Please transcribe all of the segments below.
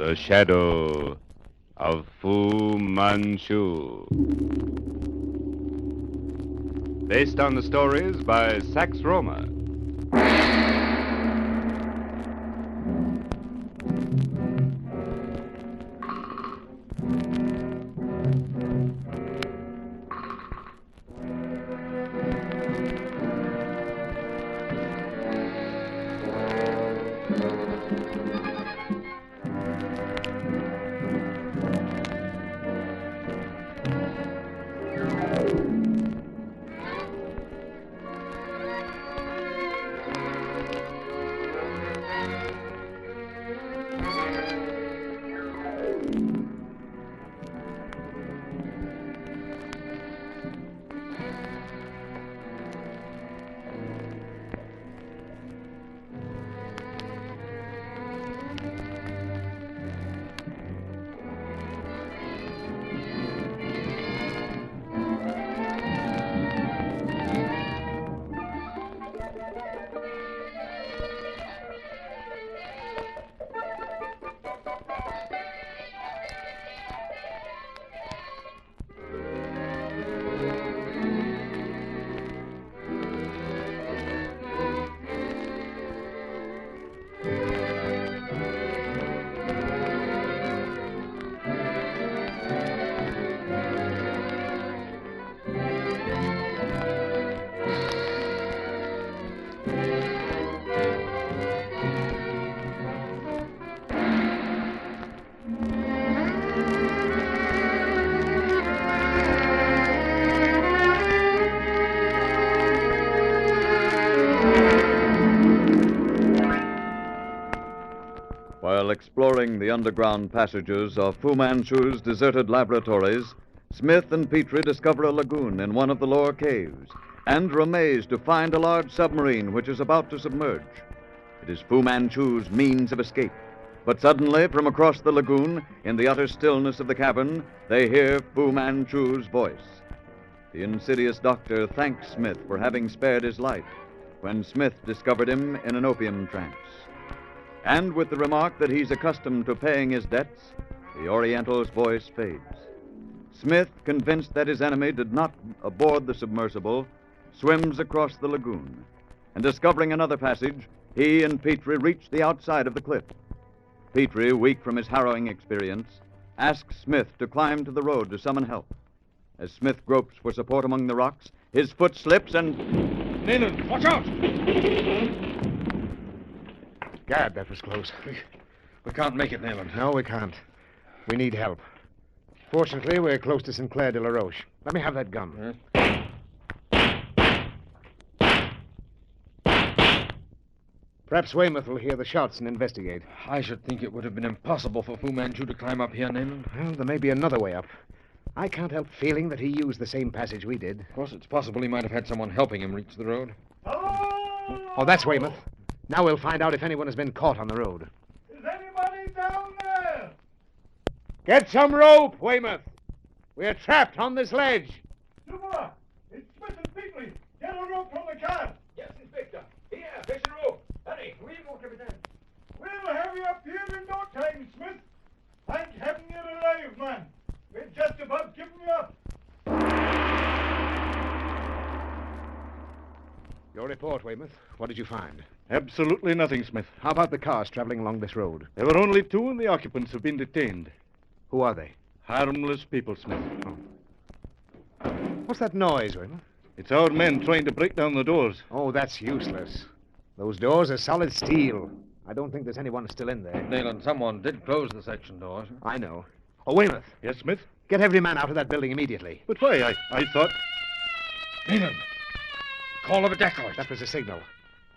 The Shadow of Fu Manchu. Based on the stories by Sax Rohner. While exploring the underground passages of Fu Manchu's deserted laboratories, Smith and Petrie discover a lagoon in one of the lower caves and are amazed to find a large submarine which is about to submerge. It is Fu Manchu's means of escape. But suddenly, from across the lagoon, in the utter stillness of the cavern, they hear Fu Manchu's voice. The insidious doctor thanks Smith for having spared his life when Smith discovered him in an opium trance. And with the remark that he's accustomed to paying his debts, the Oriental's voice fades. Smith, convinced that his enemy did not aboard the submersible, swims across the lagoon. And discovering another passage, he and Petrie reach the outside of the cliff. Petrie, weak from his harrowing experience, asks Smith to climb to the road to summon help. As Smith gropes for support among the rocks, his foot slips and... Nayland, watch out! Gad, that was close. We can't make it, Nayland. No, we can't. We need help. Fortunately, we're close to Sinclair de la Roche. Let me have that gun. Perhaps Weymouth will hear the shots and investigate. I should think it would have been impossible for Fu Manchu to climb up here, Nayland. Well, there may be another way up. I can't help feeling that he used the same passage we did. Of course, it's possible he might have had someone helping him reach the road. Oh, that's Weymouth. Now we'll find out if anyone has been caught on the road. Is anybody down there? Get some rope, Weymouth. We're trapped on this ledge. Super! It's Smith and Petrie. Get a rope from the car. Yes, Inspector. Here, fetch a rope. Hurry, we'll go, Captain. We'll have you up here in no time, Smith. Thank heaven you're alive, man. We're just about giving you up. Your report, Weymouth. What did you find? Absolutely nothing, Smith. How about the cars traveling along this road? There were only two, and the occupants have been detained. Who are they? Harmless people, Smith. Oh. What's that noise, Weymouth? It's our men trying to break down the doors. Oh, that's useless. Those doors are solid steel. I don't think there's anyone still in there. Nayland, someone did close the section doors. I know. Oh, Weymouth. Yes, Smith? Get every man out of that building immediately. But why? I thought... Nayland, call of a decoy. That was a signal.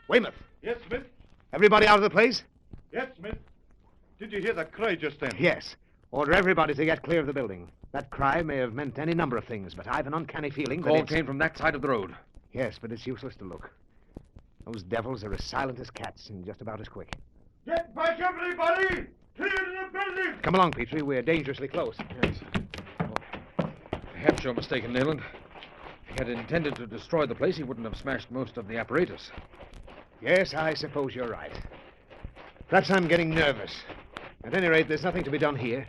Weymouth. Yes, Smith? Everybody out of the place? Yes, Smith. Did you hear that cry just then? Yes. Order everybody to get clear of the building. That cry may have meant any number of things, but I've an uncanny feeling that Call it's... came from that side of the road. Yes, but it's useless to look. Those devils are as silent as cats and just about as quick. Get back, everybody! Clear the building! Come along, Petrie. We're dangerously close. Yes. Perhaps you're mistaken, Nayland. If he had intended to destroy the place, he wouldn't have smashed most of the apparatus. Yes, I suppose you're right. Perhaps I'm getting nervous. At any rate, there's nothing to be done here.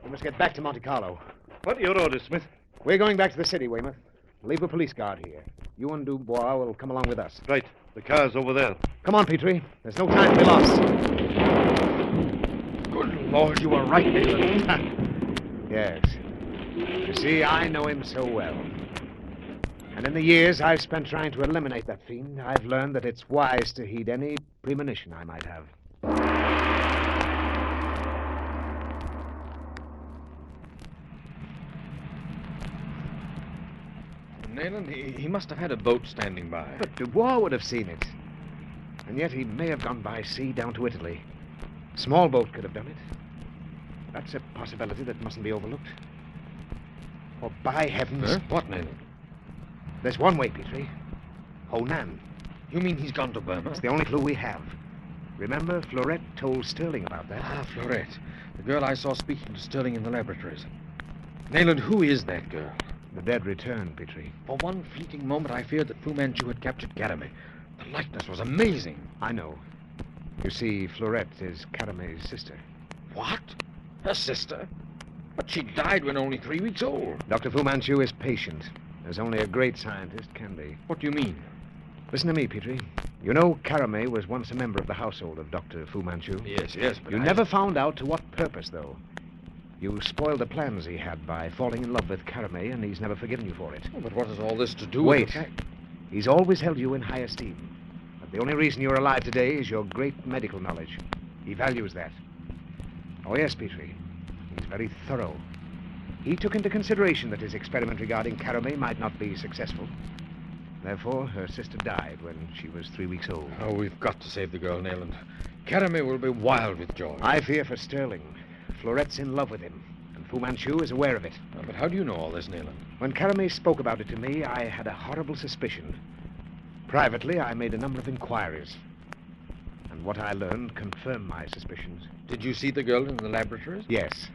We must get back to Monte Carlo. What are your orders, Smith? We're going back to the city, Weymouth. Leave a police guard here. You and Dubois will come along with us. Right. The car's over there. Come on, Petrie. There's no time to be lost. Good Lord, you were right, Nayland. Yes. You see, I know him so well. And in the years I've spent trying to eliminate that fiend, I've learned that it's wise to heed any premonition I might have. Nayland, he must have had a boat standing by. But Dubois would have seen it. And yet he may have gone by sea down to Italy. Small boat could have done it. That's a possibility that mustn't be overlooked. Oh, by heavens. Huh? What, Nayland? There's one way, Petrie. Honan. You mean he's gone to Burma? It's the only clue we have. Remember, Florette told Sterling about that. Ah, Florette. The girl I saw speaking to Sterling in the laboratories. Nayland, who is that girl? The dead return, Petrie. For one fleeting moment, I feared that Fu Manchu had captured Karame. The likeness was amazing. I know. You see, Florette is Karame's sister. What? Her sister? But she died when only 3 weeks old. Dr. Fu Manchu is patient, as only a great scientist can be. What do you mean? Listen to me, Petrie. You know Karame was once a member of the household of Dr. Fu Manchu. Yes, but You never found out to what purpose, though. You spoiled the plans he had by falling in love with Karame, and he's never forgiven you for it. Oh, but what has all this to do Wait. with the fact? He's always held you in high esteem. But the only reason you're alive today is your great medical knowledge. He values that. Oh, yes, Petrie. He's very thorough. He took into consideration that his experiment regarding Karame might not be successful. Therefore, her sister died when she was 3 weeks old. Oh, we've got to save the girl, Nayland. Karame will be wild with joy. I fear for Sterling. Florette's in love with him, and Fu Manchu is aware of it. Oh, but how do you know all this, Nayland? When Karame spoke about it to me, I had a horrible suspicion. Privately, I made a number of inquiries. And what I learned confirmed my suspicions. Did you see the girl in the laboratories? Yes.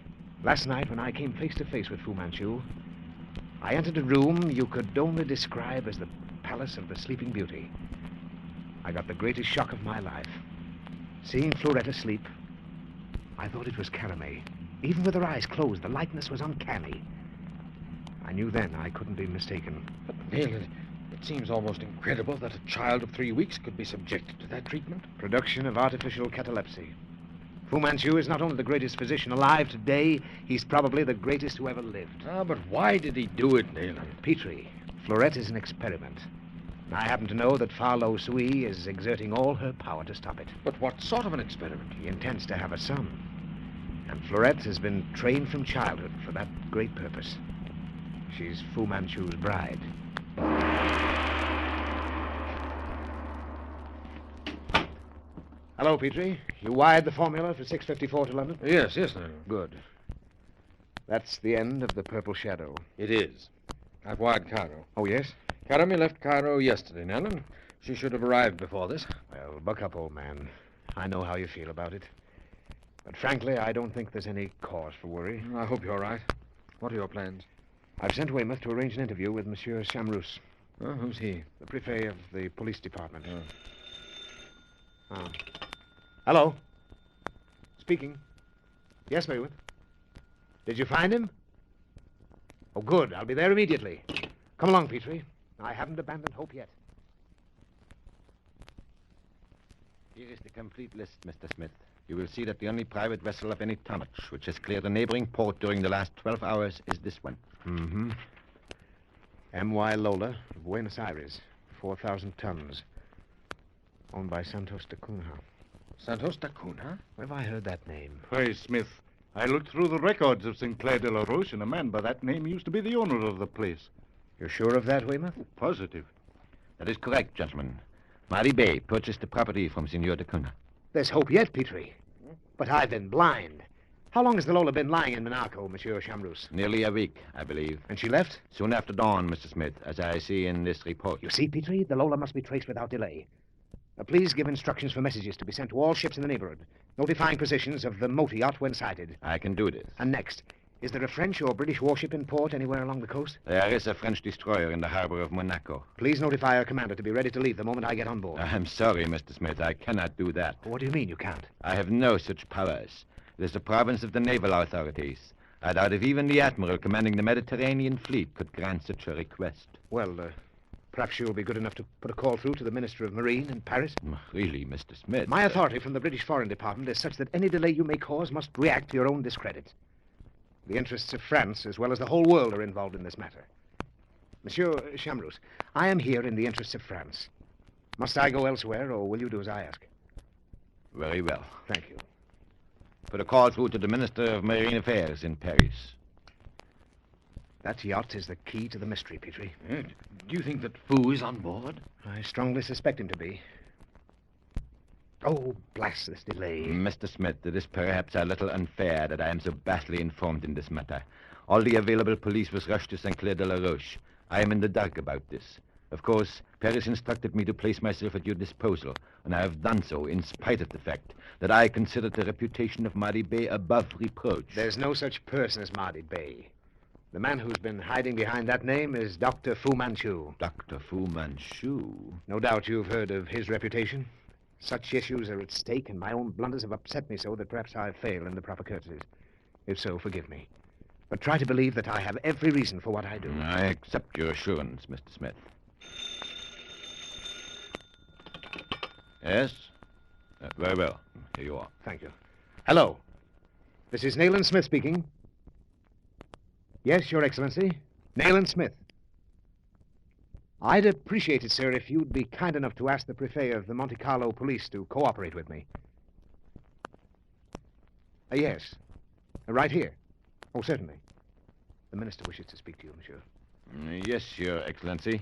Last night, when I came face to face with Fu Manchu, I entered a room you could only describe as the Palace of the Sleeping Beauty. I got the greatest shock of my life. Seeing Florette asleep, I thought it was Karame. Even with her eyes closed, the likeness was uncanny. I knew then I couldn't be mistaken. But, Nayland, it seems almost incredible that a child of 3 weeks could be subjected to that treatment. Production of artificial catalepsy. Fu Manchu is not only the greatest physician alive today, he's probably the greatest who ever lived. Ah, but why did he do it, Nayland? Petrie, Florette is an experiment. I happen to know that Farlow Sui is exerting all her power to stop it. But what sort of an experiment? He intends to have a son. And Florette has been trained from childhood for that great purpose. She's Fu Manchu's bride. Hello, Petrie. You wired the formula for 654 to London? Yes, Nayland. Good. That's the end of the Purple Shadow. It is. I've wired Cairo. Oh, yes? Karame left Cairo yesterday, Nayland. She should have arrived before this. Well, buck up, old man. I know how you feel about it. But frankly, I don't think there's any cause for worry. I hope you're right. What are your plans? I've sent Weymouth to arrange an interview with Monsieur Chamrous, Who's he? the prefet of the police department. Hello? Speaking. Yes, Weymouth. Did you find him? Oh, good. I'll be there immediately. Come along, Petrie. I haven't abandoned hope yet. Here is the complete list, Mr. Smith. You will see that the only private vessel of any tonnage which has cleared a neighboring port during the last 12 hours is this one. Mm-hmm. M.Y. Lola of Buenos Aires, 4,000 tons. Owned by Santos de Cunha. Santos da Cunha? Where have I heard that name? Why, Smith, I looked through the records of Sinclair de la Roche, and a man by that name used to be the owner of the place. You're sure of that, Weymouth? Positive. That is correct, gentlemen. Mari Bey purchased the property from Senor de Cunha. There's hope yet, Petrie. But I've been blind. How long has the Lola been lying in Monaco, Monsieur Chamrous? Nearly a week, I believe. And she left? Soon after dawn, Mr. Smith, as I see in this report. You see, Petrie, the Lola must be traced without delay. Please give instructions for messages to be sent to all ships in the neighborhood, notifying positions of the motor yacht when sighted. I can do this. And next, is there a French or British warship in port anywhere along the coast? There is a French destroyer in the harbor of Monaco. Please notify our commander to be ready to leave the moment I get on board. I'm sorry, Mr. Smith. I cannot do that. What do you mean you can't? I have no such powers. It is the province of the naval authorities. I doubt if even the admiral commanding the Mediterranean fleet could grant such a request. Well, perhaps you'll be good enough to put a call through to the Minister of Marine in Paris? Really, Mr. Smith? My authority from the British Foreign Department is such that any delay you may cause must react to your own discredit. The interests of France, as well as the whole world, are involved in this matter. Monsieur Chamrous, I am here in the interests of France. Must I go elsewhere, or will you do as I ask? Very well. Thank you. Put a call through to the Minister of Marine Affairs in Paris. That yacht is the key to the mystery, Petrie. Do you think that Fu is on board? I strongly suspect him to be. Oh, blast this delay. Mr. Smith, it is perhaps a little unfair that I am so badly informed in this matter. All the available police was rushed to St. Clair de la Roche. I am in the dark about this. Of course, Paris instructed me to place myself at your disposal, and I have done so in spite of the fact that I consider the reputation of Mardi Bey above reproach. There's no such person as Mardi Bey. The man who's been hiding behind that name is Dr. Fu Manchu. Dr. Fu Manchu? No doubt you've heard of his reputation. Such issues are at stake, and my own blunders have upset me so that perhaps I fail in the proper courtesies. If so, forgive me. But try to believe that I have every reason for what I do. I accept your assurance, Mr. Smith. Yes? Very well. Here you are. Thank you. Hello. This is Nayland Smith speaking. Yes, Your Excellency. Nayland Smith. I'd appreciate it, sir, if you'd be kind enough to ask the Prefet of the Monte Carlo police to cooperate with me. Yes. Right here. Oh, certainly. The minister wishes to speak to you, monsieur. Yes, Your Excellency.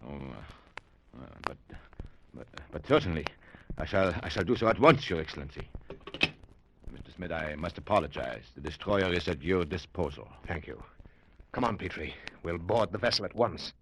Oh, but certainly. I shall do so at once, Your Excellency. Mr. Smith, I must apologize. The destroyer is at your disposal. Thank you. Come on, Petrie. We'll board the vessel at once.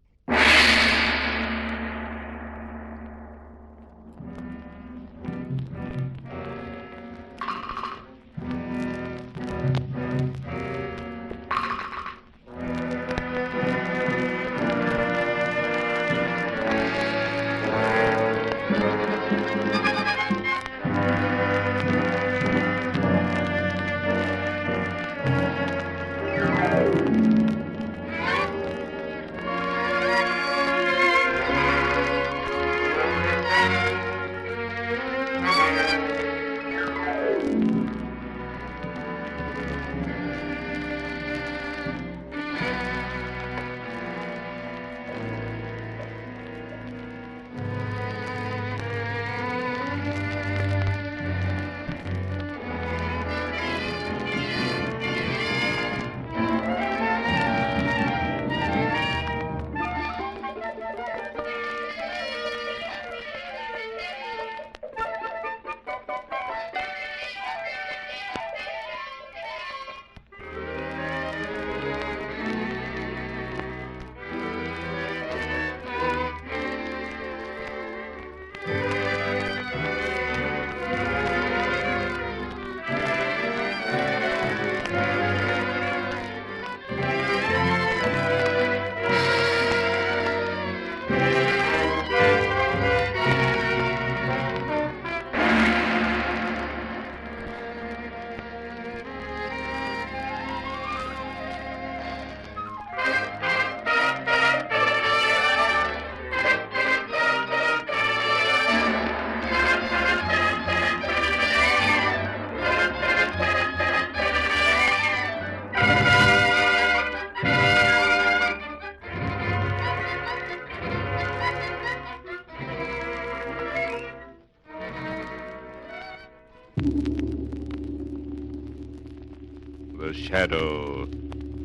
The Shadow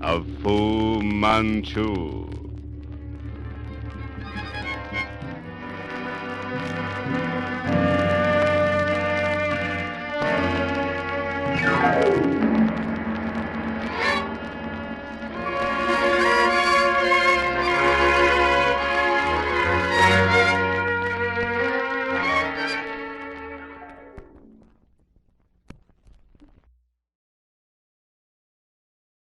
of Fu Manchu.